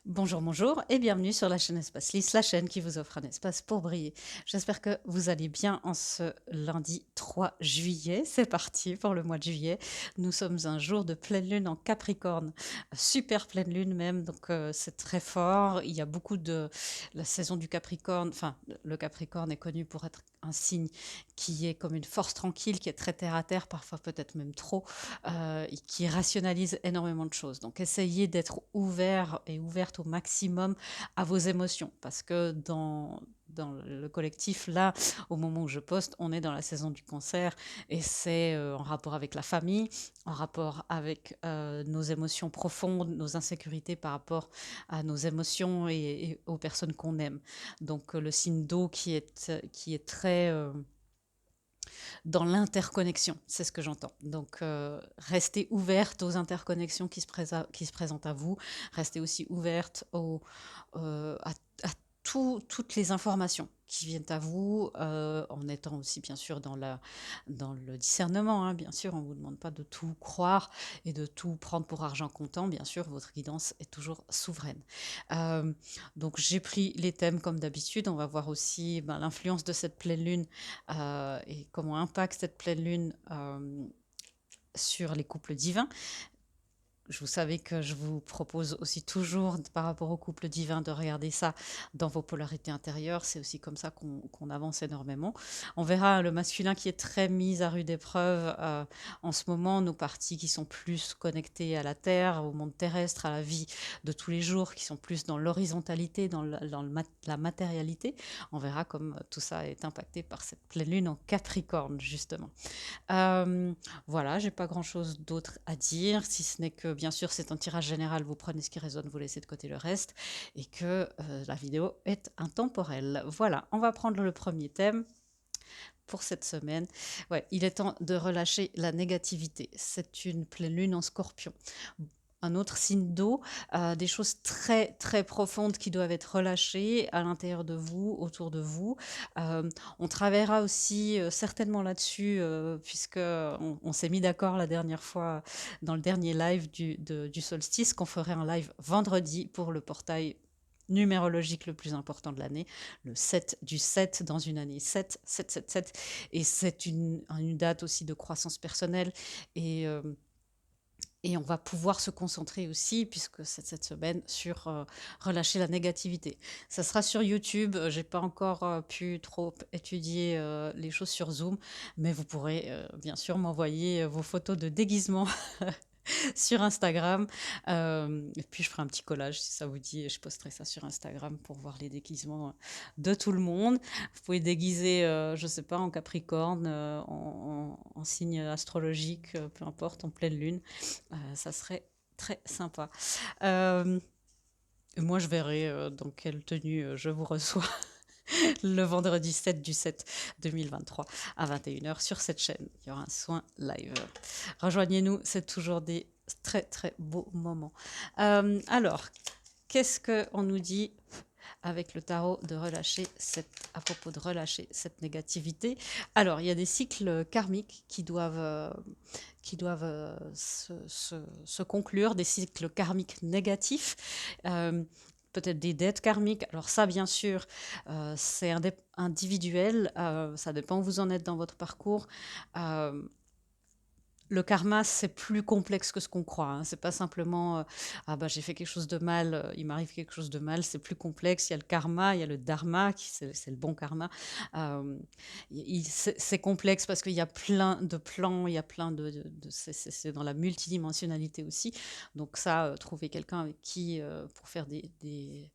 Bonjour, bonjour et bienvenue sur la chaîne Espace Lys, la chaîne qui vous offre un espace pour briller. J'espère que vous allez bien en ce lundi 3 juillet. C'est parti pour le mois de juillet. Nous sommes un jour de pleine lune en Capricorne, super pleine lune même, donc c'est très fort. Il y a beaucoup de la saison du Capricorne, enfin le Capricorne est connu pour être un signe qui est comme une force tranquille, qui est très terre à terre, parfois peut-être même trop, et qui rationalise énormément de choses. Donc essayez d'être ouvert et ouverte au maximum à vos émotions, parce que dans le collectif, là, au moment où je poste, on est dans la saison du cancer et c'est en rapport avec la famille, en rapport avec nos émotions profondes, nos insécurités par rapport à nos émotions et aux personnes qu'on aime. Donc le signe d'eau qui est très dans l'interconnexion, c'est ce que j'entends. Donc, restez ouverte aux interconnexions qui se présentent à vous. Restez aussi ouverte à toutes les informations qui viennent à vous, en étant aussi bien sûr dans le discernement. Hein, bien sûr, on ne vous demande pas de tout croire et de tout prendre pour argent comptant. Bien sûr, votre guidance est toujours souveraine. Euh, donc, j'ai pris les thèmes comme d'habitude. On va voir aussi l'influence de cette pleine lune et comment impacte cette pleine lune sur les couples divins. Vous savez que je vous propose aussi toujours, par rapport au couple divin, de regarder ça dans vos polarités intérieures. C'est aussi comme ça qu'on avance énormément. On verra le masculin qui est très mis à rude épreuve en ce moment, nos parties qui sont plus connectées à la terre, au monde terrestre, à la vie de tous les jours, qui sont plus dans l'horizontalité, la matérialité. On verra comme tout ça est impacté par cette pleine lune en Capricorne, justement. Euh, voilà, j'ai pas grand-chose d'autre à dire, si ce n'est que bien sûr c'est un tirage général, vous prenez ce qui résonne, vous laissez de côté le reste, et que la vidéo est intemporelle. Voilà, on va prendre le premier thème pour cette semaine. Ouais, il est temps de relâcher la négativité. C'est une pleine lune en Scorpion. Un autre signe d'eau, des choses très très profondes qui doivent être relâchées à l'intérieur de vous, autour de vous. On travaillera aussi certainement là-dessus, puisque on s'est mis d'accord la dernière fois dans le dernier live du solstice qu'on ferait un live vendredi pour le portail numérologique le plus important de l'année, le 7 du 7 dans une année 7, 7, 7, 7. Et c'est une date aussi de croissance personnelle. Et et on va pouvoir se concentrer aussi, puisque c'est cette semaine, sur relâcher la négativité. Ça sera sur YouTube. J'ai pas encore pu trop étudier les choses sur Zoom, mais vous pourrez bien sûr m'envoyer vos photos de déguisement sur Instagram. Et puis je ferai un petit collage si ça vous dit, et je posterai ça sur Instagram pour voir les déguisements de tout le monde. Vous pouvez déguiser, je sais pas, en Capricorne, en signe astrologique, peu importe, en pleine lune. Ça serait très sympa. Euh, Moi, je verrai dans quelle tenue je vous reçois le vendredi 7 du 7 2023 à 21h sur cette chaîne. Il y aura un soin live. Rejoignez-nous, c'est toujours des très très beaux moments. Alors, qu'est-ce qu'on nous dit avec le tarot à propos de relâcher cette négativité? Alors, il y a des cycles karmiques qui doivent se conclure, des cycles karmiques négatifs. Euh, Peut-être des dettes karmiques. Alors ça, bien sûr, c'est individuel. Ça dépend où vous en êtes dans votre parcours. Euh, le karma, c'est plus complexe que ce qu'on croit. Hein. C'est pas simplement ah bah j'ai fait quelque chose de mal, il m'arrive quelque chose de mal. C'est plus complexe. Il y a le karma, il y a le dharma, qui c'est le bon karma. Euh, c'est complexe parce qu'il y a plein de plans, il y a plein c'est dans la multidimensionnalité aussi. Donc ça, trouver quelqu'un avec qui pour faire des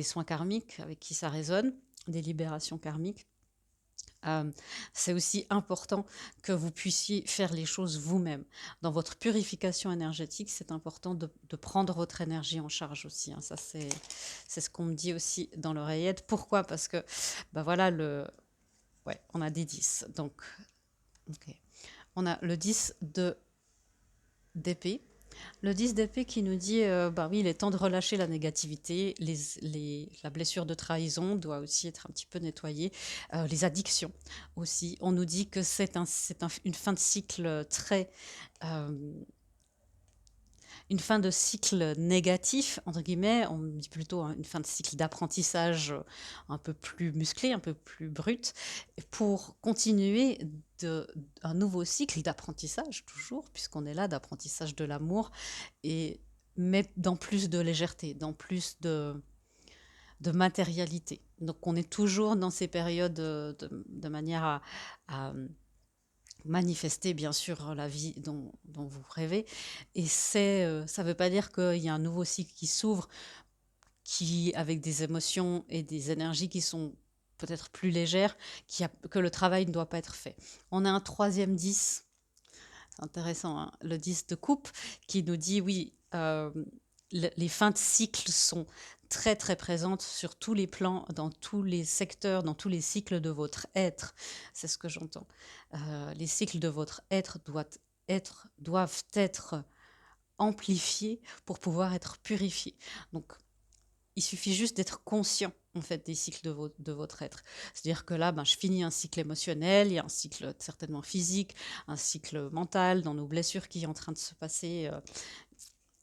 soins karmiques, avec qui ça résonne, des libérations karmiques. Euh, c'est aussi important que vous puissiez faire les choses vous-même. Dans votre purification énergétique, c'est important de prendre votre énergie en charge aussi. Hein. Ça, c'est ce qu'on me dit aussi dans l'oreillette. Pourquoi? Parce que, bah voilà, ouais, on a des 10. Donc, ok. On a le 10 d'épée. Le 10 d'épée qui nous dit, bah oui, il est temps de relâcher la négativité, la blessure de trahison doit aussi être un petit peu nettoyée, les addictions aussi. On nous dit que une fin de cycle très, euh, une fin de cycle négatif, entre guillemets, on dit plutôt une fin de cycle d'apprentissage un peu plus musclé, un peu plus brut, pour continuer un nouveau cycle d'apprentissage, toujours, puisqu'on est là, d'apprentissage de l'amour, et, mais dans plus de légèreté, dans plus de matérialité. Donc on est toujours dans ces périodes de manière à manifester bien sûr la vie dont vous rêvez. Et ça ne veut pas dire qu'il y a un nouveau cycle qui s'ouvre, avec des émotions et des énergies qui sont peut-être plus légères, que le travail ne doit pas être fait. On a un troisième 10, c'est intéressant, hein, le 10 de coupe, qui nous dit oui, les fins de cycle sont très très présentes sur tous les plans, dans tous les secteurs, dans tous les cycles de votre être. C'est ce que j'entends. Les cycles de votre être doivent être amplifiés pour pouvoir être purifiés. Donc, il suffit juste d'être conscient en fait des cycles de votre être. C'est-à-dire que là, je finis un cycle émotionnel, il y a un cycle certainement physique, un cycle mental dans nos blessures qui est en train de se passer,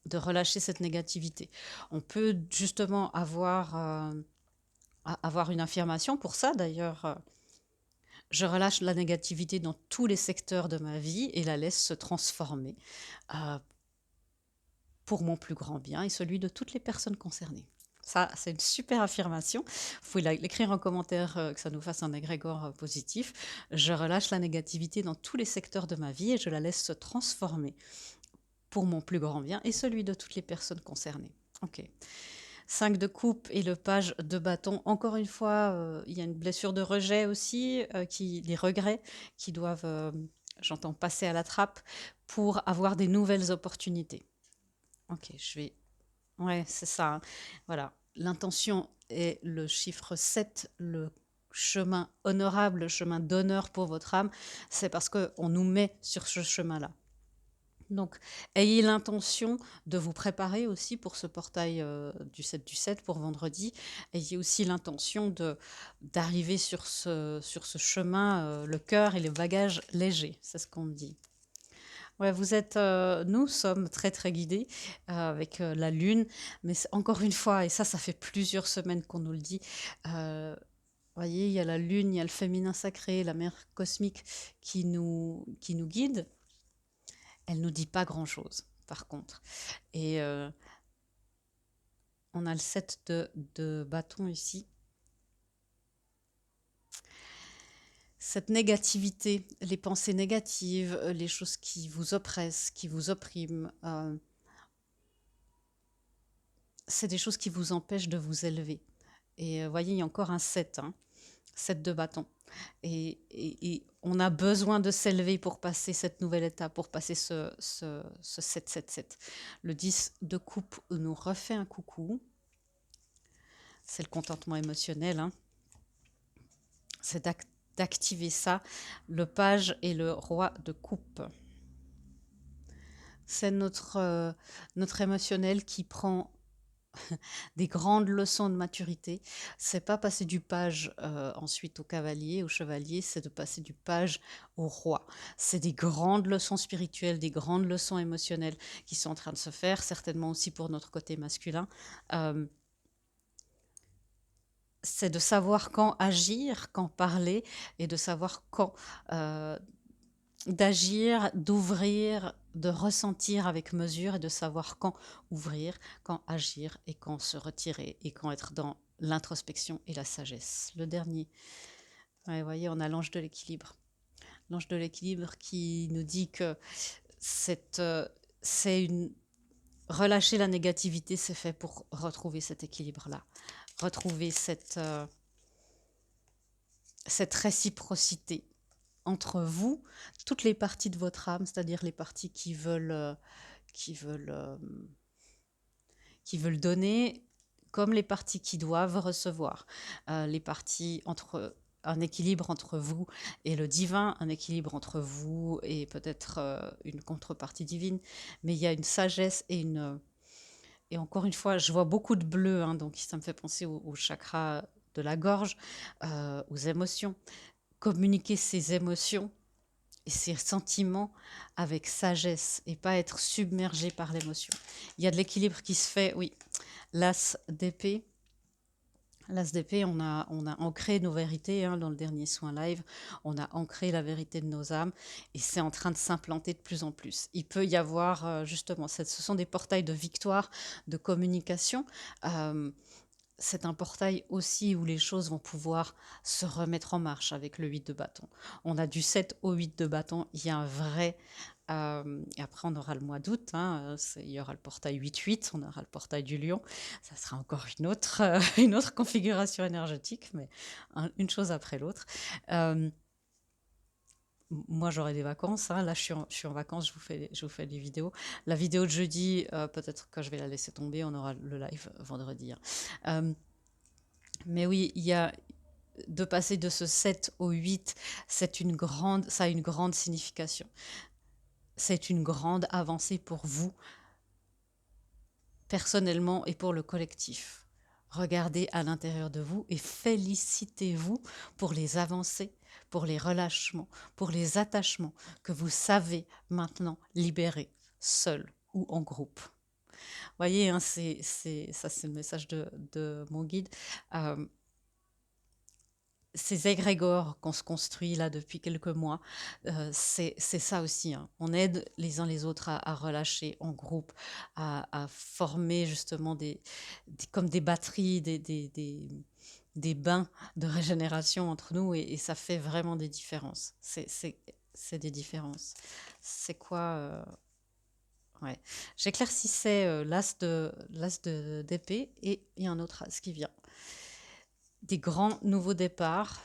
de relâcher cette négativité. On peut justement avoir une affirmation pour ça d'ailleurs. Je relâche la négativité dans tous les secteurs de ma vie et la laisse se transformer pour mon plus grand bien et celui de toutes les personnes concernées. Ça, c'est une super affirmation. Vous pouvez l'écrire en commentaire, que ça nous fasse un égrégore positif. Je relâche la négativité dans tous les secteurs de ma vie et je la laisse se transformer pour mon plus grand bien et celui de toutes les personnes concernées. Ok. 5 de coupe et le page de bâton. Encore une fois, il y a une blessure de rejet aussi, des regrets qui doivent, j'entends, passer à la trappe pour avoir des nouvelles opportunités. Ok, ouais, c'est ça, hein. Voilà. L'intention est le chiffre 7, le chemin honorable, le chemin d'honneur pour votre âme. C'est parce qu'on nous met sur ce chemin-là. Donc, ayez l'intention de vous préparer aussi pour ce portail du 7 pour vendredi. Ayez aussi l'intention d'arriver sur ce chemin, le cœur et le bagage léger. C'est ce qu'on dit. Ouais, nous sommes très très guidés avec la lune, mais encore une fois, et ça fait plusieurs semaines qu'on nous le dit. Voyez, il y a la lune, il y a le féminin sacré, la mère cosmique qui nous guide. Elle nous dit pas grand-chose, par contre. Et on a le 7 de bâton ici. Cette négativité, les pensées négatives, les choses qui vous oppressent, qui vous oppriment, c'est des choses qui vous empêchent de vous élever. Et voyez, il y a encore un 7, 7 de bâton. Et on a besoin de s'élever pour passer cette nouvelle étape, pour passer ce 7-7-7. Le 10 de coupe nous refait un coucou. C'est le contentement émotionnel. C'est d'activer ça. Le page et le roi de coupe. C'est notre émotionnel qui prend des grandes leçons de maturité. C'est pas passer du page ensuite au cavalier, au chevalier, c'est de passer du page au roi. C'est des grandes leçons spirituelles, des grandes leçons émotionnelles qui sont en train de se faire, certainement aussi pour notre côté masculin. C'est de savoir quand agir, quand parler, et de savoir quand d'agir, d'ouvrir, de ressentir avec mesure et de savoir quand ouvrir, quand agir et quand se retirer et quand être dans l'introspection et la sagesse. Le dernier, ouais, vous voyez, on a l'ange de l'équilibre. L'ange de l'équilibre qui nous dit que relâcher la négativité, c'est fait pour retrouver cet équilibre-là, retrouver cette réciprocité entre vous, toutes les parties de votre âme, c'est-à-dire les parties qui veulent donner, comme les parties qui doivent recevoir. Les parties un équilibre entre vous et le divin, un équilibre entre vous et peut-être une contrepartie divine, mais il y a une sagesse et encore une fois, je vois beaucoup de bleu, donc ça me fait penser au chakra de la gorge, aux émotions. Communiquer ses émotions et ses sentiments avec sagesse et pas être submergé par l'émotion. Il y a de l'équilibre qui se fait, oui. L'as d'épée, L'As d'épée, on a ancré nos vérités dans le dernier soin live, on a ancré la vérité de nos âmes et c'est en train de s'implanter de plus en plus. Il peut y avoir justement, ce sont des portails de victoire, de communication. Euh, c'est un portail aussi où les choses vont pouvoir se remettre en marche avec le 8 de bâton. On a du 7 au 8 de bâton, il y a un vrai... et après, on aura le mois d'août, il y aura le portail 8-8, on aura le portail du lion. Ça sera encore une autre configuration énergétique, mais une chose après l'autre. Euh, Moi, j'aurai des vacances. Là, je suis en vacances, je vous fais des vidéos. La vidéo de jeudi, peut-être que je vais la laisser tomber. On aura le live vendredi. Euh, mais oui, il y a de passer de ce 7 au 8, ça a une grande signification. C'est une grande avancée pour vous, personnellement et pour le collectif. Regardez à l'intérieur de vous et félicitez-vous pour les avancées, pour les relâchements, pour les attachements que vous savez maintenant libérer, seul ou en groupe. Voyez, ça c'est le message de mon guide. Euh, Ces égrégores qu'on se construit là depuis quelques mois, c'est ça aussi. On aide les uns les autres à relâcher en groupe, à former justement comme des batteries, des bains de régénération entre nous et ça fait vraiment des différences. C'est des différences. C'est quoi ouais. J'éclaircissais d'épée et il y a un autre as qui vient. Des grands nouveaux départs,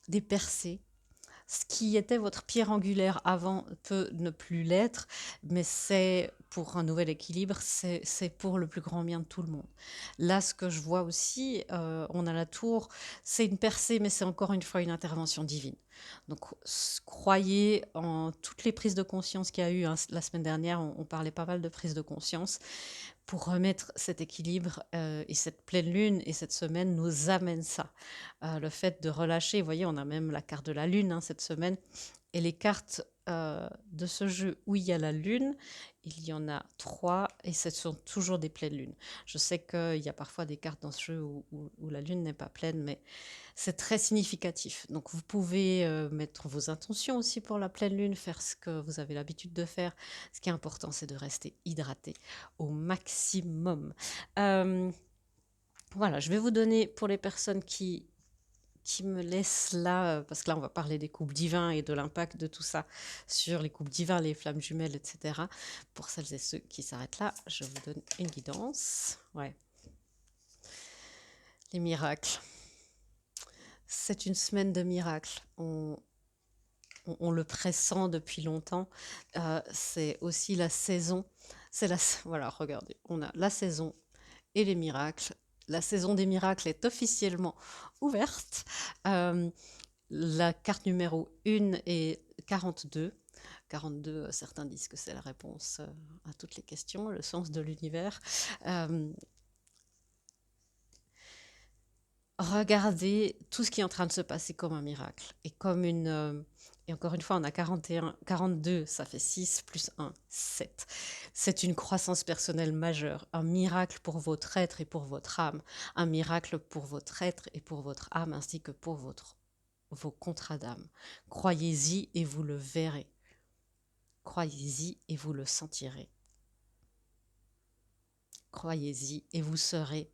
des percées. Ce qui était votre pierre angulaire avant peut ne plus l'être, mais c'est pour un nouvel équilibre, c'est pour le plus grand bien de tout le monde. Là, ce que je vois aussi, on a la tour, c'est une percée, mais c'est encore une fois une intervention divine. Donc, croyez en toutes les prises de conscience qu'il y a eu. La semaine dernière, on parlait pas mal de prises de conscience pour remettre cet équilibre et cette pleine lune et cette semaine nous amène ça. Le fait de relâcher, vous voyez, on a même la carte de la lune cette semaine et les cartes de ce jeu où il y a la lune, il y en a 3 et ce sont toujours des pleines lunes. Je sais qu'il y a parfois des cartes dans ce jeu où la lune n'est pas pleine, mais c'est très significatif. Donc vous pouvez mettre vos intentions aussi pour la pleine lune, faire ce que vous avez l'habitude de faire. Ce qui est important, c'est de rester hydraté au maximum. Euh, voilà, je vais vous donner pour les personnes qui me laissent là, parce que là, on va parler des couples divins et de l'impact de tout ça sur les couples divins, les flammes jumelles, etc. Pour celles et ceux qui s'arrêtent là, je vous donne une guidance. Ouais. Les miracles. C'est une semaine de miracles. On le pressent depuis longtemps. C'est aussi la saison. Voilà, regardez, on a la saison et les miracles. La saison des miracles est officiellement ouverte. Euh, la carte numéro 1 est 42. 42, certains disent que c'est la réponse à toutes les questions, le sens de l'univers. Euh, Regardez tout ce qui est en train de se passer comme un miracle et comme et encore une fois, on a 41, 42, ça fait 6 plus 1, 7. C'est une croissance personnelle majeure, un miracle pour votre être et pour votre âme, un miracle pour votre être et pour votre âme ainsi que pour vos contrats d'âme. Croyez-y et vous le verrez. Croyez-y et vous le sentirez. Croyez-y et vous serez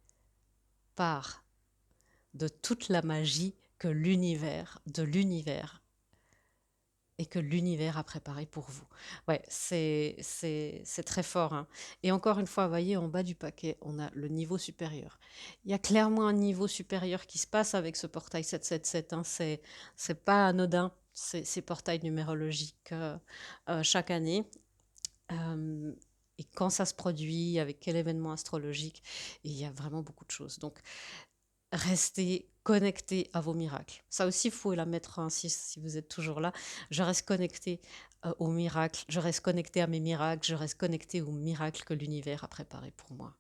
part de toute la magie de l'univers et que l'univers a préparé pour vous. Ouais, c'est très fort. Et encore une fois, vous voyez, en bas du paquet, on a le niveau supérieur. Il y a clairement un niveau supérieur qui se passe avec ce portail 777. C'est pas anodin, ces portails numérologiques chaque année. Et quand ça se produit, avec quel événement astrologique, il y a vraiment beaucoup de choses. Donc, restez connecté à vos miracles. Ça aussi, il faut la mettre si vous êtes toujours là. Je reste connecté aux miracles, je reste connecté à mes miracles, je reste connecté aux miracles que l'univers a préparés pour moi.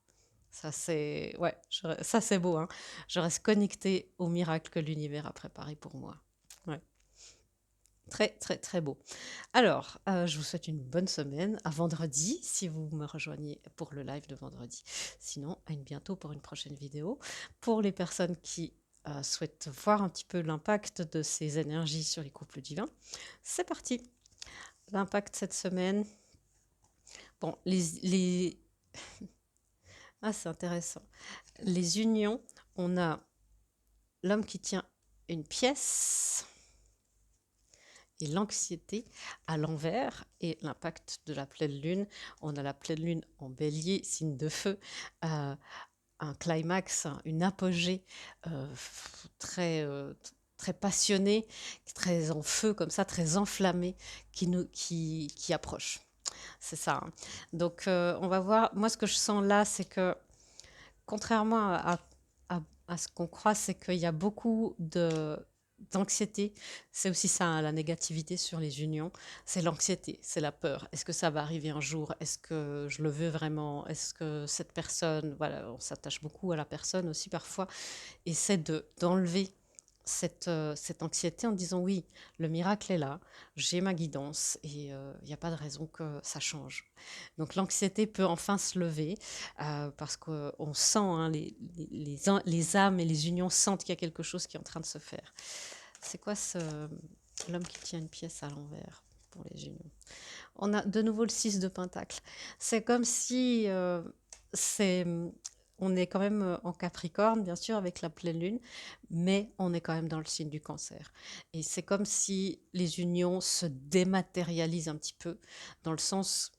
Ça, c'est ouais, ça c'est beau. Je reste connecté aux miracles que l'univers a préparés pour moi. Ouais. Très, très, très beau. Alors, je vous souhaite une bonne semaine. À vendredi, si vous me rejoignez pour le live de vendredi. Sinon, à une bientôt pour une prochaine vidéo. Pour les personnes qui souhaitent voir un petit peu l'impact de ces énergies sur les couples divins, c'est parti. L'impact cette semaine. Bon, ah, c'est intéressant. Les unions, on a l'homme qui tient une pièce et l'anxiété à l'envers et l'impact de la pleine lune. On a la pleine lune en bélier, signe de feu, un climax, une apogée très, très passionnée, très en feu comme ça, très enflammée, qui approche. C'est ça, hein. Donc on va voir, moi ce que je sens là, c'est que contrairement à ce qu'on croit, c'est qu'il y a beaucoup d'anxiété. C'est aussi ça, hein, la négativité sur les unions. C'est l'anxiété, c'est la peur. Est-ce que ça va arriver un jour? Est-ce que je le veux vraiment? Est-ce que cette personne, voilà, on s'attache beaucoup à la personne aussi parfois, essaie d'enlever cette anxiété en disant oui, le miracle est là, j'ai ma guidance et il n'y a pas de raison que ça change. Donc l'anxiété peut enfin se lever parce qu'on sent, hein, les âmes et les unions sentent qu'il y a quelque chose qui est en train de se faire. C'est quoi l'homme qui tient une pièce à l'envers pour les unions? On a de nouveau le 6 de Pentacle. C'est comme si c'est on est quand même en Capricorne, bien sûr, avec la pleine lune, mais on est quand même dans le signe du Cancer. Et c'est comme si les unions se dématérialisent un petit peu, dans le sens,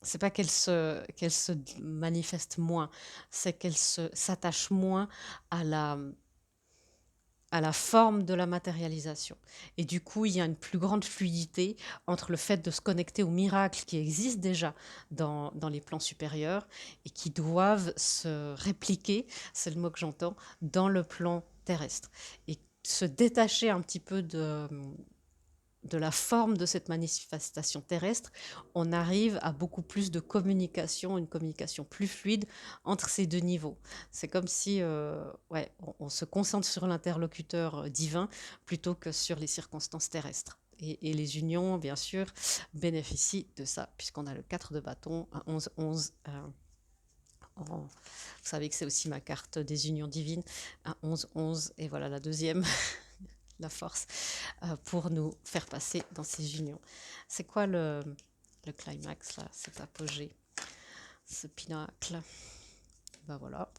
c'est pas qu'elles se manifestent moins, c'est qu'elles s'attachent moins à la forme de la matérialisation. Et du coup, il y a une plus grande fluidité entre le fait de se connecter aux miracles qui existent déjà dans les plans supérieurs et qui doivent se répliquer, c'est le mot que j'entends, dans le plan terrestre. Et se détacher un petit peu de la forme de cette manifestation terrestre, on arrive à beaucoup plus de communication, une communication plus fluide entre ces deux niveaux. C'est comme si ouais, on se concentre sur l'interlocuteur divin plutôt que sur les circonstances terrestres. Et les unions, bien sûr, bénéficient de ça, puisqu'on a le 4 de bâton, un 11-11. Vous savez que c'est aussi ma carte des unions divines, un 11-11, et voilà la deuxième. La force pour nous faire passer dans ces unions. C'est quoi le climax, là, cet apogée, ce pinacle? Ben voilà,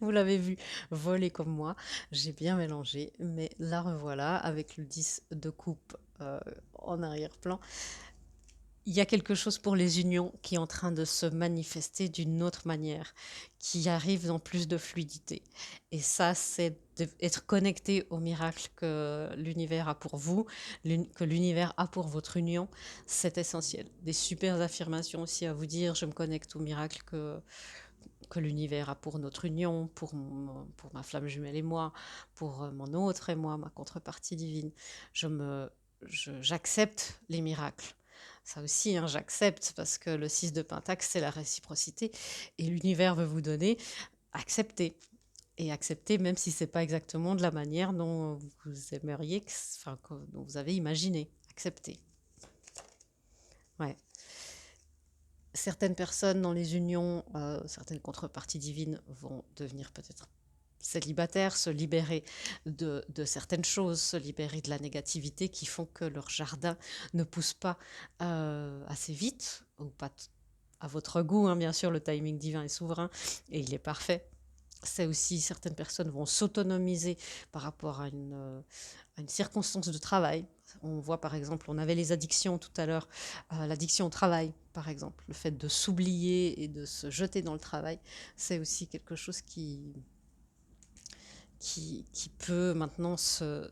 vous l'avez vu voler comme moi, j'ai bien mélangé, mais la revoilà avec le 10 de coupe en arrière-plan. Il y a quelque chose pour les unions qui est en train de se manifester d'une autre manière, qui arrive dans plus de fluidité. Et ça, c'est d'être connecté au miracle que l'univers a pour vous, que l'univers a pour votre union. C'est essentiel. Des super affirmations aussi à vous dire, je me connecte au miracle que l'univers a pour notre union, pour ma flamme jumelle et moi, pour mon autre et moi, ma contrepartie divine. J'accepte les miracles. Ça aussi, hein, j'accepte parce que le 6 de Pentacle, c'est la réciprocité et l'univers veut vous donner. Accepter. Et accepter, même si c'est pas exactement de la manière dont vous aimeriez, enfin, dont vous avez imaginé. Accepter. Ouais. Certaines personnes dans les unions, certaines contreparties divines vont devenir peut-être célibataires, se libérer de certaines choses, se libérer de la négativité qui font que leur jardin ne pousse pas assez vite, ou pas à votre goût, hein, bien sûr, le timing divin est souverain et il est parfait. C'est aussi, certaines personnes vont s'autonomiser par rapport à une circonstance de travail. On voit par exemple, on avait les addictions tout à l'heure, l'addiction au travail par exemple, le fait de s'oublier et de se jeter dans le travail, c'est aussi quelque chose qui peut maintenant se...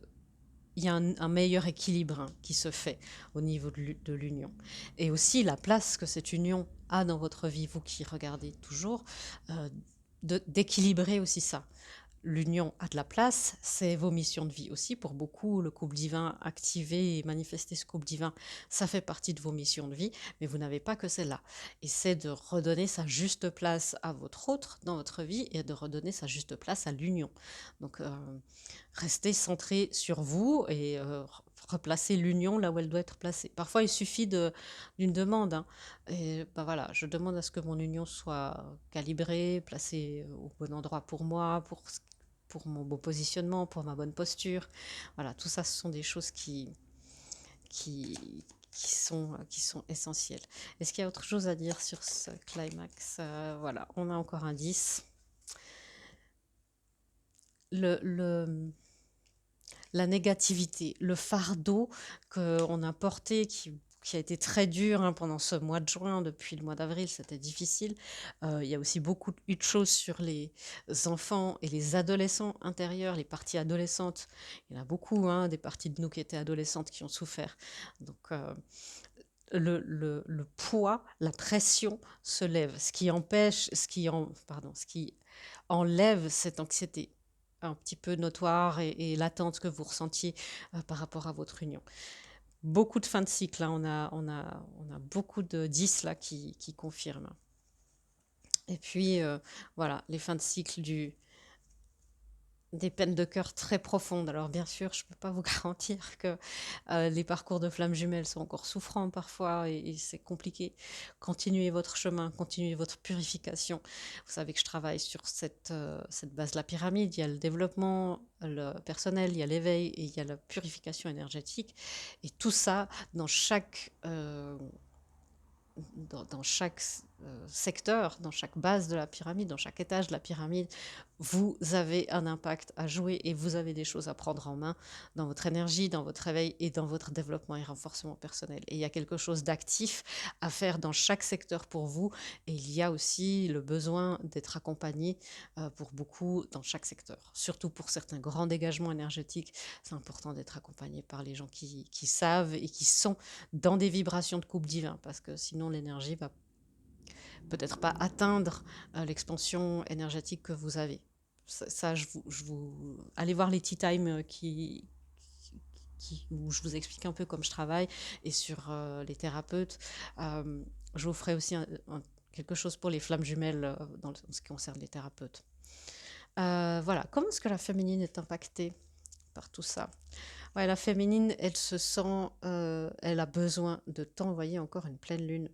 Il y a un meilleur équilibre, hein, qui se fait au niveau de l'union. Et aussi la place que cette union a dans votre vie, vous qui regardez toujours, euh, d'équilibrer aussi ça. L'union a de la place, c'est vos missions de vie aussi. Pour beaucoup, le couple divin, activer et manifester ce couple divin, ça fait partie de vos missions de vie, mais vous n'avez pas que celle-là. Et c'est de redonner sa juste place à votre autre dans votre vie et de redonner sa juste place à l'union. Donc, restez centré sur vous et replacer l'union là où elle doit être placée. Parfois, il suffit d'une demande, hein. Et ben voilà, je demande à ce que mon union soit calibrée, placée au bon endroit pour moi, pour mon beau positionnement, pour ma bonne posture. Voilà, tout ça, ce sont des choses qui sont essentielles. Est-ce qu'il y a autre chose à dire sur ce climax? Voilà, on a encore un 10. Le, la négativité, le fardeau qu'on a porté, qui a été très dur, hein, pendant ce mois de juin, depuis le mois d'avril, c'était difficile. Il y a aussi beaucoup eu de choses sur les enfants et les adolescents intérieurs, les parties adolescentes. Il y en a beaucoup, hein, des parties de nous qui étaient adolescentes qui ont souffert. Donc, le poids, la pression se lève, ce qui enlève cette anxiété un petit peu notoire et latente que vous ressentiez par rapport à votre union. Beaucoup de fins de cycle, là, on a beaucoup de 10 là qui confirment. Et puis, voilà, les fins de cycle des peines de cœur très profondes. Alors bien sûr, je ne peux pas vous garantir que les parcours de flammes jumelles sont encore souffrants parfois et c'est compliqué. Continuez votre chemin, continuez votre purification. Vous savez que je travaille sur cette base de la pyramide. Il y a le développement le personnel, il y a l'éveil et il y a la purification énergétique. Et tout ça dans chaque secteur, dans chaque base de la pyramide, dans chaque étage de la pyramide, vous avez un impact à jouer et vous avez des choses à prendre en main dans votre énergie, dans votre réveil et dans votre développement et renforcement personnel. Et il y a quelque chose d'actif à faire dans chaque secteur pour vous et il y a aussi le besoin d'être accompagné pour beaucoup dans chaque secteur. Surtout pour certains grands dégagements énergétiques, c'est important d'être accompagné par les gens qui savent et qui sont dans des vibrations de couple divin parce que sinon l'énergie va peut-être pas atteindre l'expansion énergétique que vous avez. Ça allez voir les tea time où je vous explique un peu comme je travaille et sur les thérapeutes. Je vous ferai aussi quelque chose pour les flammes jumelles dans ce qui concerne les thérapeutes. Voilà, comment est-ce que la féminine est impactée par tout ça? Ouais, la féminine, elle se sent, elle a besoin de temps. Vous voyez, encore une pleine lune.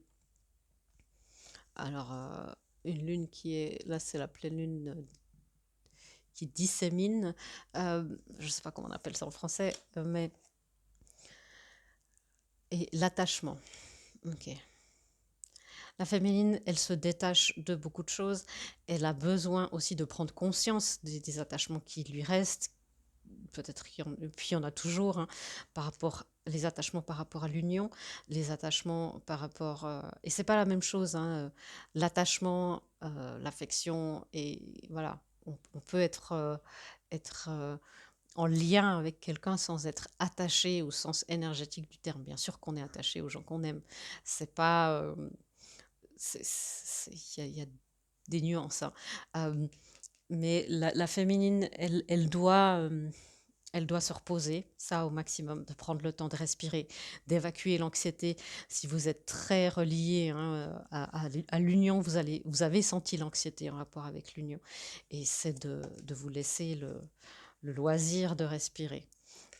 Alors, une lune là, c'est la pleine lune qui dissémine. Je ne sais pas comment on appelle ça en français, mais et l'attachement. Ok. La féminine, elle se détache de beaucoup de choses. Elle a besoin aussi de prendre conscience des attachements qui lui restent. Peut-être puis il y en a toujours, hein, les attachements par rapport à l'union, les attachements par rapport et c'est pas la même chose, hein, l'attachement, l'affection et voilà, on peut être en lien avec quelqu'un sans être attaché au sens énergétique du terme. Bien sûr qu'on est attaché aux gens qu'on aime, c'est pas il y a des nuances, hein. Mais la féminine, elle doit se reposer, ça au maximum, de prendre le temps de respirer, d'évacuer l'anxiété. Si vous êtes très relié, hein, à l'union, vous avez senti l'anxiété en rapport avec l'union. Et c'est de vous laisser le loisir de respirer.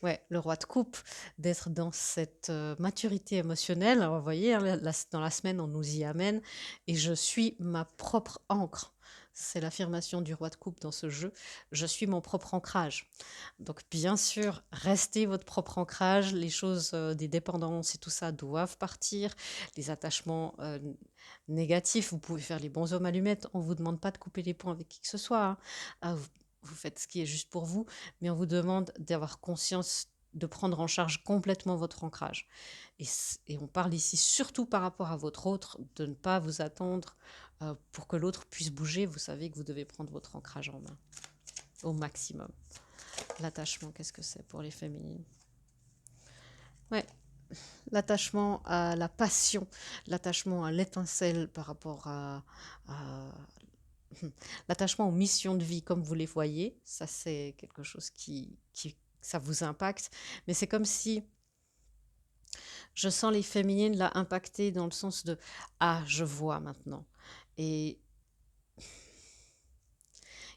Ouais, le roi de coupe, d'être dans cette maturité émotionnelle. Alors, vous voyez, hein, dans la semaine, on nous y amène. Et je suis ma propre ancre. C'est l'affirmation du roi de coupe dans ce jeu. Je suis mon propre ancrage. Donc, bien sûr, restez votre propre ancrage. Les choses, des dépendances et tout ça doivent partir. Les attachements négatifs, vous pouvez faire les bons hommes allumettes. On ne vous demande pas de couper les ponts avec qui que ce soit, hein. Vous faites ce qui est juste pour vous, mais on vous demande d'avoir conscience de prendre en charge complètement votre ancrage. Et on parle ici surtout par rapport à votre autre, de ne pas vous attendre pour que l'autre puisse bouger. Vous savez que vous devez prendre votre ancrage en main au maximum. L'attachement, qu'est-ce que c'est pour les féminines? Ouais, l'attachement à la passion, l'attachement à l'étincelle par rapport à l'attachement aux missions de vie comme vous les voyez. Ça, c'est quelque chose ça vous impacte. Mais c'est comme si je sens les féminines là impactées dans le sens de ah, je vois maintenant. Et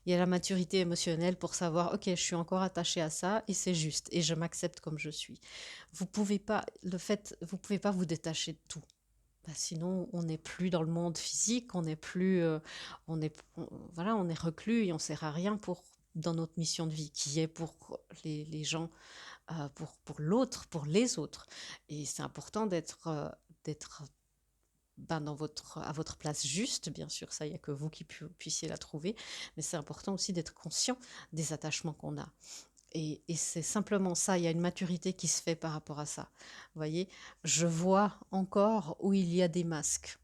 Il y a la maturité émotionnelle pour savoir, ok, je suis encore attachée à ça et c'est juste et je m'accepte comme je suis. Vous pouvez pas vous détacher de tout. Bah, sinon, on n'est plus dans le monde physique, on n'est plus, voilà, on est reclus et on sert à rien dans notre mission de vie, qui est pour les gens, pour l'autre, pour les autres. Et c'est important d'être ben, à votre place juste, bien sûr, ça, il n'y a que vous qui puissiez la trouver, mais c'est important aussi d'être conscient des attachements qu'on a. Et c'est simplement ça, il y a une maturité qui se fait par rapport à ça. Vous voyez, je vois encore où il y a des masques.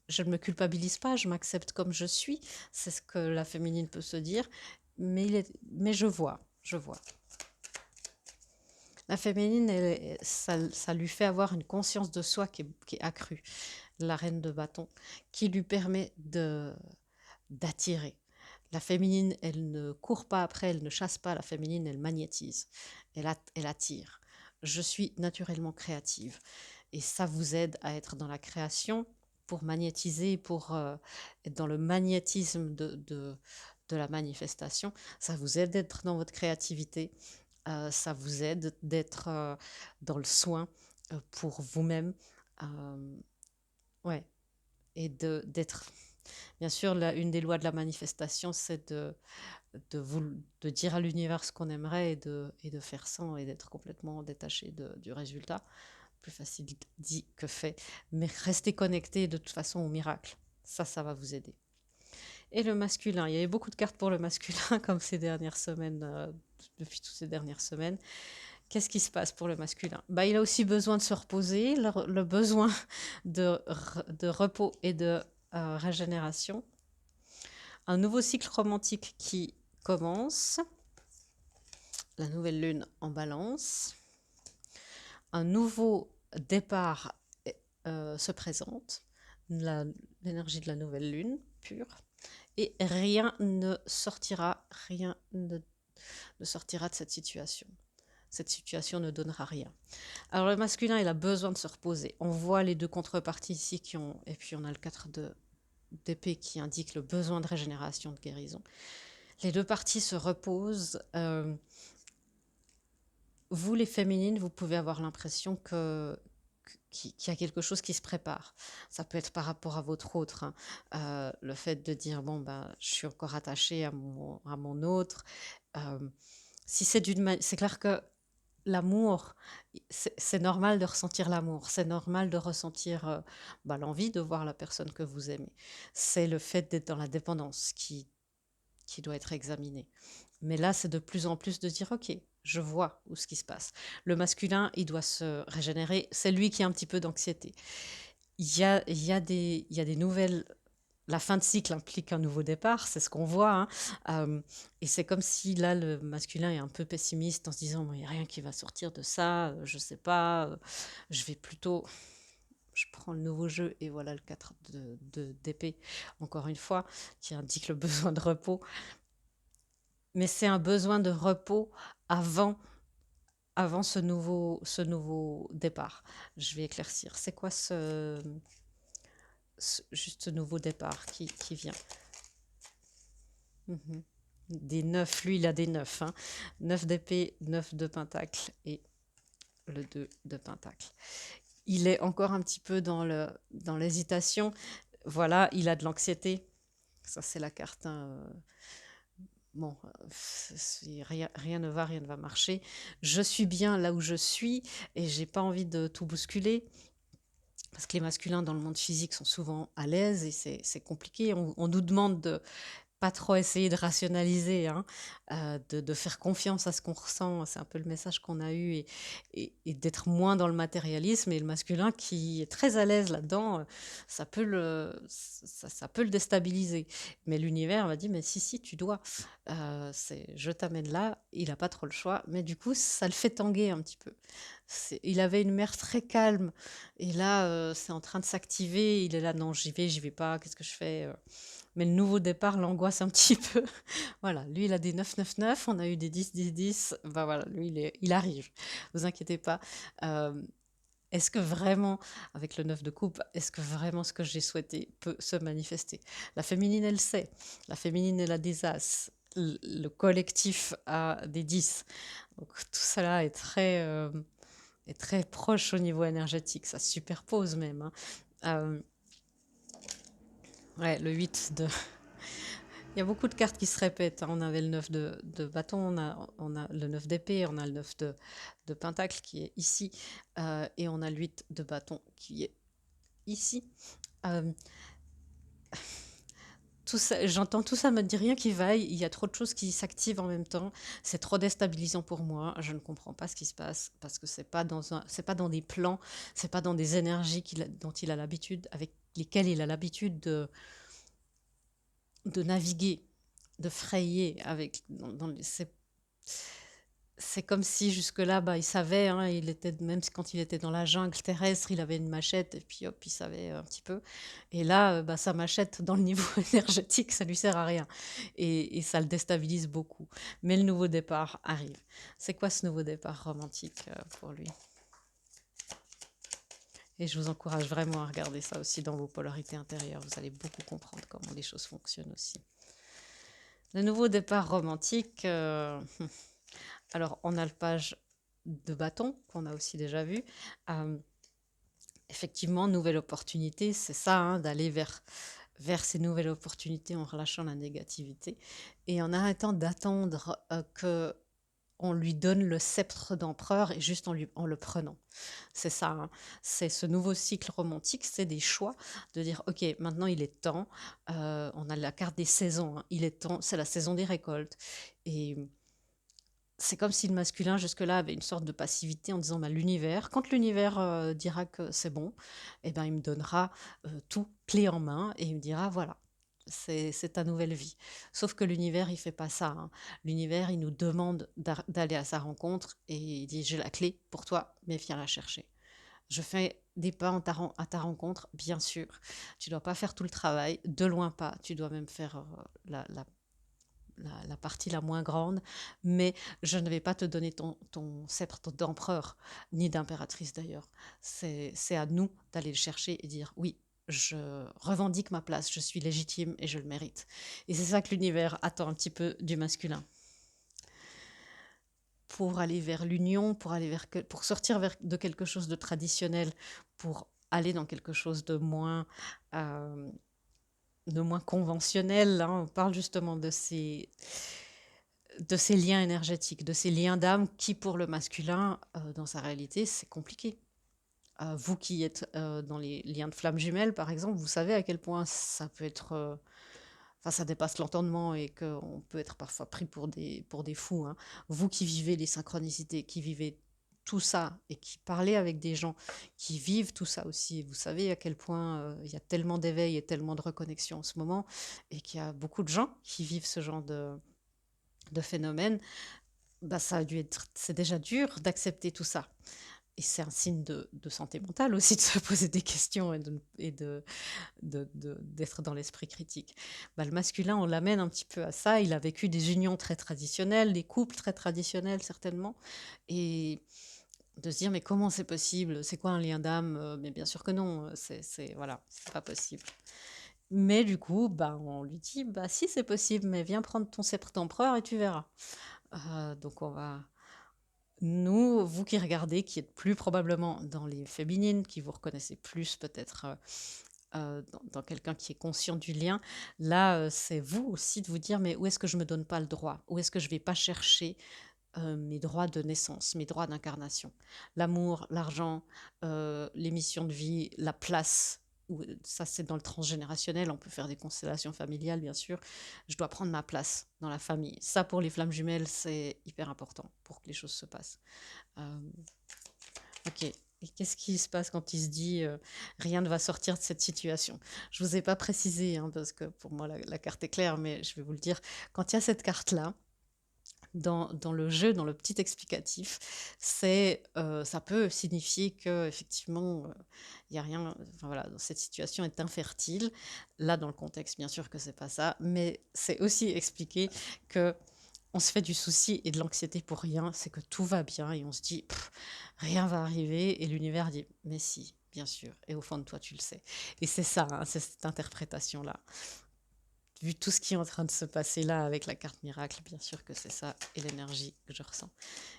Je ne me culpabilise pas, je m'accepte comme je suis, c'est ce que la féminine peut se dire, mais je vois. La féminine, ça lui fait avoir une conscience de soi qui est accrue, la reine de bâton, qui lui permet d'attirer. La féminine, elle ne court pas après, elle ne chasse pas. La féminine, elle magnétise, elle attire. Je suis naturellement créative et ça vous aide à être dans la création pour magnétiser, pour être dans le magnétisme de la manifestation. Ça vous aide d'être dans votre créativité, ça vous aide d'être dans le soin pour vous-même. Euh, ouais, et d'être. Bien sûr, une des lois de la manifestation, c'est de dire à l'univers ce qu'on aimerait et de faire sans et d'être complètement détaché du résultat. Plus facile dit que fait. Mais restez connecté de toute façon au miracle. Ça va vous aider. Et le masculin, il y avait beaucoup de cartes pour le masculin comme ces dernières semaines, depuis toutes ces dernières semaines. Qu'est-ce qui se passe pour le masculin? Bah, il a aussi besoin de se reposer, le besoin de repos et de régénération. Un nouveau cycle romantique qui commence. La nouvelle lune en balance. Un nouveau départ se présente. L'énergie de la nouvelle lune pure. Et rien ne sortira de cette situation. Cette situation ne donnera rien. Alors le masculin, il a besoin de se reposer. On voit les deux contreparties ici et puis on a le 4 d'épée qui indique le besoin de régénération, de guérison. Les deux parties se reposent. Vous, les féminines, vous pouvez avoir l'impression qu'il y a quelque chose qui se prépare. Ça peut être par rapport à votre autre. Hein. Le fait de dire, bon, ben, je suis encore attachée à mon autre. Si c'est clair que l'amour, c'est normal de ressentir l'amour, c'est normal de ressentir l'envie de voir la personne que vous aimez. C'est le fait d'être dans la dépendance qui doit être examiné. Mais là, c'est de plus en plus de dire, ok, je vois où ce qui se passe. Le masculin, il doit se régénérer. C'est lui qui a un petit peu d'anxiété. Il y a des nouvelles. La fin de cycle implique un nouveau départ, c'est ce qu'on voit. Hein. Et c'est comme si là, le masculin est un peu pessimiste en se disant, il n'y a rien qui va sortir de ça, je ne sais pas, je vais plutôt. Je prends le nouveau jeu et voilà le 4 d'épée, encore une fois, qui indique le besoin de repos. Mais c'est un besoin de repos avant ce nouveau départ. Je vais éclaircir. C'est quoi juste ce nouveau départ qui vient? Des 9, lui il a des 9. Hein. 9 d'épée, 9 de pentacle et le 2 de pentacle. Il est encore un petit peu dans l'hésitation. Voilà, il a de l'anxiété. Ça, c'est la carte. Hein. Bon, rien ne va marcher. Je suis bien là où je suis et j'ai pas envie de tout bousculer. Parce que les masculins dans le monde physique sont souvent à l'aise et c'est compliqué. On nous demande de pas trop essayer de rationaliser, hein, de faire confiance à ce qu'on ressent. C'est un peu le message qu'on a eu et d'être moins dans le matérialisme. Et le masculin qui est très à l'aise là-dedans, ça peut le déstabiliser. Mais l'univers va dire, mais si, tu dois. Je t'amène là, il n'a pas trop le choix. Mais du coup, ça le fait tanguer un petit peu. Il avait une mer très calme et là, c'est en train de s'activer. Il est là, non, j'y vais pas, qu'est-ce que je fais? Mais le nouveau départ l'angoisse un petit peu. Voilà, lui, il a des 9-9-9, on a eu des 10-10-10. Ben voilà, lui, il arrive. Ne vous inquiétez pas. est-ce que vraiment, avec le 9 de coupe, est-ce que vraiment ce que j'ai souhaité peut se manifester? La féminine, elle sait. La féminine, elle a des as. Le collectif a des 10. Donc tout cela est très proche au niveau énergétique. Ça se superpose même, hein. Euh, ouais, le 8 de... Il y a beaucoup de cartes qui se répètent, hein. On avait le 9 de bâton, on a le 9 d'épée, on a le 9 de pentacle qui est ici, et on a le 8 de bâton qui est ici. Euh, j'entends tout ça, me dit rien qui vaille, il y a trop de choses qui s'activent en même temps, c'est trop déstabilisant pour moi, je ne comprends pas ce qui se passe, parce que c'est pas dans des plans, c'est pas dans des énergies dont il a l'habitude, avec lesquelles il a l'habitude de naviguer, de frayer avec, c'est comme si jusque-là, bah, il savait, hein, même quand il était dans la jungle terrestre, il avait une machette et puis hop, il savait un petit peu. Et là, bah, sa machette, dans le niveau énergétique, ça lui sert à rien. Et ça le déstabilise beaucoup. Mais le nouveau départ arrive. C'est quoi ce nouveau départ romantique pour lui? Et je vous encourage vraiment à regarder ça aussi dans vos polarités intérieures. Vous allez beaucoup comprendre comment les choses fonctionnent aussi. Le nouveau départ romantique, alors on a le page de bâton qu'on a aussi déjà vu. Euh, Effectivement, nouvelle opportunité, c'est ça, hein, d'aller vers ces nouvelles opportunités en relâchant la négativité et en arrêtant d'attendre que on lui donne le sceptre d'empereur et juste en le prenant. C'est ça, hein. C'est ce nouveau cycle romantique, c'est des choix de dire, ok, maintenant il est temps, on a la carte des saisons, hein, il est temps, c'est la saison des récoltes. Et c'est comme si le masculin jusque-là avait une sorte de passivité en disant bah, l'univers, quand l'univers dira que c'est bon, eh ben, il me donnera tout clé en main et il me dira voilà, c'est ta nouvelle vie. Sauf que l'univers, il fait pas ça, hein. L'univers, il nous demande d'aller à sa rencontre et il dit j'ai la clé pour toi, mais viens la chercher. Je fais des pas à ta rencontre, bien sûr. Tu dois pas faire tout le travail, de loin pas. Tu dois même faire la partie la moins grande, mais je ne vais pas te donner ton sceptre d'empereur, ni d'impératrice d'ailleurs. C'est à nous d'aller le chercher et dire oui, je revendique ma place, je suis légitime et je le mérite. Et c'est ça que l'univers attend un petit peu du masculin. Pour aller vers l'union, pour sortir de quelque chose de traditionnel, pour aller dans quelque chose euh, de moins conventionnel, hein. On parle justement de ces liens énergétiques, de ces liens d'âme qui, pour le masculin, dans sa réalité, c'est compliqué. Vous qui êtes dans les liens de flammes jumelles, par exemple, vous savez à quel point ça peut être... Enfin, ça dépasse l'entendement et qu'on peut être parfois pris pour des fous, hein. Vous qui vivez les synchronicités, qui vivez tout ça et qui parlez avec des gens qui vivent tout ça aussi, vous savez à quel point il y a tellement d'éveil et tellement de reconnexion en ce moment et qu'il y a beaucoup de gens qui vivent ce genre de phénomène, bah, ça a dû être, c'est déjà dur d'accepter tout ça. Et c'est un signe de santé mentale aussi de se poser des questions d'être dans l'esprit critique. Bah, le masculin, on l'amène un petit peu à ça. Il a vécu des unions très traditionnelles, des couples très traditionnels certainement. Et de se dire, mais comment c'est possible? C'est quoi un lien d'âme? Mais bien sûr que non, voilà, c'est pas possible. Mais du coup, bah, on lui dit, bah si c'est possible, mais viens prendre ton sceptre d'empereur et tu verras. Donc on va, nous, vous qui regardez, qui êtes plus probablement dans les féminines, qui vous reconnaissez plus peut-être dans quelqu'un qui est conscient du lien, là, c'est vous aussi de vous dire, mais où est-ce que je me donne pas le droit? Où est-ce que je vais pas chercher mes droits de naissance, mes droits d'incarnation? L'amour, l'argent, les missions de vie, la place. Ça, c'est dans le transgénérationnel. On peut faire des constellations familiales, bien sûr. Je dois prendre ma place dans la famille. Ça, pour les flammes jumelles, c'est hyper important pour que les choses se passent. Euh, ok. Et qu'est-ce qui se passe quand il se dit rien ne va sortir de cette situation? Je ne vous ai pas précisé, hein, parce que pour moi, la carte est claire, mais je vais vous le dire. Quand il y a cette carte-là, dans le jeu, dans le petit explicatif, ça peut signifier que effectivement, il y a rien. Enfin voilà, cette situation est infertile. Là, dans le contexte, bien sûr que c'est pas ça, mais c'est aussi expliquer que on se fait du souci et de l'anxiété pour rien, c'est que tout va bien et on se dit: «Pff, rien va arriver» et l'univers dit: «Mais si, bien sûr» et au fond de toi, tu le sais et c'est ça, hein, c'est cette interprétation-là. Vu tout ce qui est en train de se passer là avec la carte miracle, bien sûr que c'est ça et l'énergie que je ressens.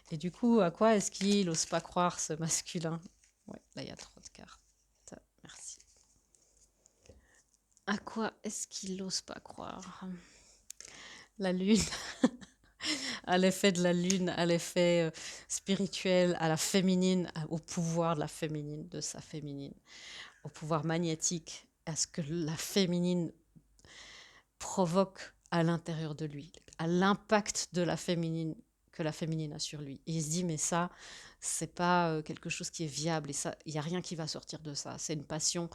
Et du coup, à quoi est-ce qu'il ose pas croire ce masculin? Ouais, là, il y a trop de cartes. Merci. À quoi est-ce qu'il ose pas croire? La lune, à l'effet de la lune, à l'effet spirituel, à la féminine, au pouvoir de la féminine, de sa féminine, au pouvoir magnétique, à ce que la féminine provoque à l'intérieur de lui, à l'impact de la féminine que la féminine a sur lui. Et il se dit, mais ça, c'est pas quelque chose qui est viable et ça, il n'y a rien qui va sortir de ça. C'est une passion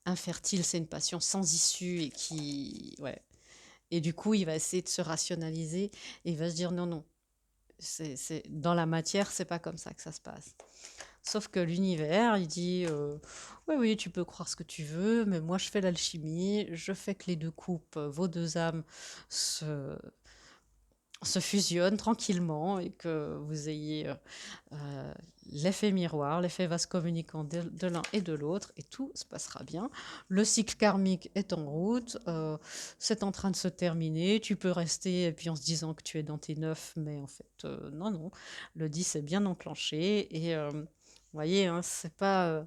infertile, c'est une passion sans issue et qui, ouais. Et du coup, il va essayer de se rationaliser et il va se dire, non, non, dans la matière, c'est pas comme ça que ça se passe. Sauf que l'univers, il dit oui, oui, tu peux croire ce que tu veux, mais moi je fais l'alchimie, je fais que les deux coupes, vos deux âmes se, se fusionnent tranquillement et que vous ayez l'effet miroir, l'effet vase communicant de l'un et de l'autre, et tout se passera bien. Le cycle karmique est en route, c'est en train de se terminer, tu peux rester et puis en se disant que tu es dans tes 9, mais en fait, non, non, le 10 est bien enclenché, et vous voyez, hein, c'est pas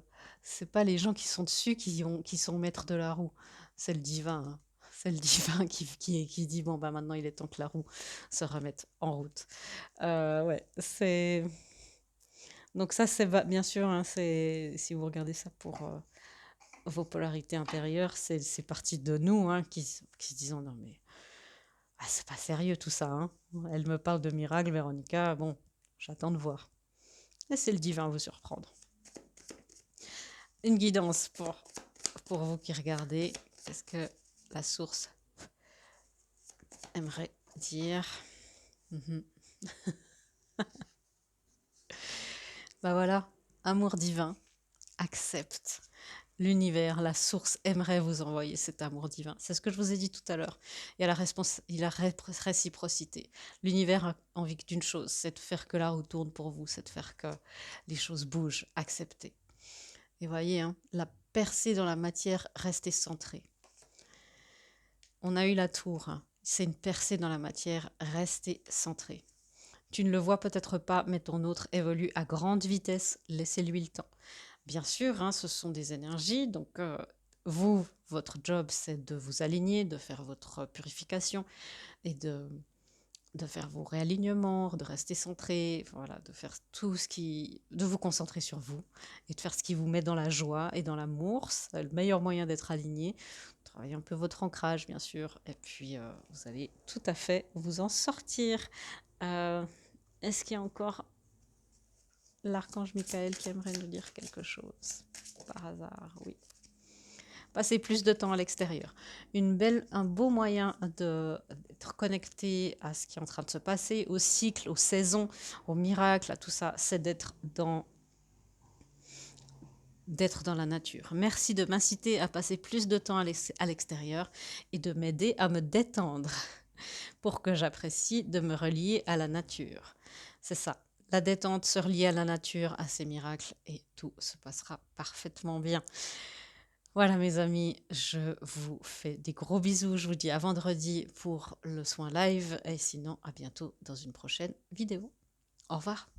les gens qui sont dessus qui sont maîtres de la roue, c'est le divin, hein. C'est le divin qui dit, bon, bah maintenant il est temps que la roue se remette en route. Ouais, c'est... Donc ça, c'est bien sûr, hein, si vous regardez ça pour vos polarités intérieures, c'est parti de nous, hein, qui se disons, non mais c'est pas sérieux tout ça, hein. Elle me parle de miracle, Véronica, bon, j'attends de voir. Et c'est le divin vous surprendre. Une guidance pour vous qui regardez. Qu'est-ce que la source aimerait dire? Bah voilà, amour divin, accepte. L'univers, la source aimerait vous envoyer cet amour divin. C'est ce que je vous ai dit tout à l'heure. Il y a la réciprocité. L'univers a envie d'une chose, c'est de faire que la roue tourne pour vous, c'est de faire que les choses bougent, acceptez. Et voyez, hein, la percée dans la matière, restez centré. On a eu la tour, hein. C'est une percée dans la matière, restez centré. Tu ne le vois peut-être pas, mais ton autre évolue à grande vitesse, laissez-lui le temps. Bien sûr, hein, ce sont des énergies, donc vous, votre job, c'est de vous aligner, de faire votre purification et de faire vos réalignements, de rester centré, voilà, de faire de vous concentrer sur vous et de faire ce qui vous met dans la joie et dans l'amour. C'est le meilleur moyen d'être aligné. Travaillez un peu votre ancrage, bien sûr, et puis vous allez tout à fait vous en sortir. Est-ce qu'il y a encore l'archange Michael qui aimerait nous dire quelque chose? Par hasard, oui. Passer plus de temps à l'extérieur. Un beau moyen d'être connecté à ce qui est en train de se passer, au cycle, aux saisons, aux miracles, à tout ça, c'est d'être dans la nature. Merci de m'inciter à passer plus de temps à l'extérieur et de m'aider à me détendre pour que j'apprécie de me relier à la nature. C'est ça. La détente, se relier à la nature, à ses miracles, et tout se passera parfaitement bien. Voilà mes amis, je vous fais des gros bisous. Je vous dis à vendredi pour le soin live et sinon à bientôt dans une prochaine vidéo. Au revoir.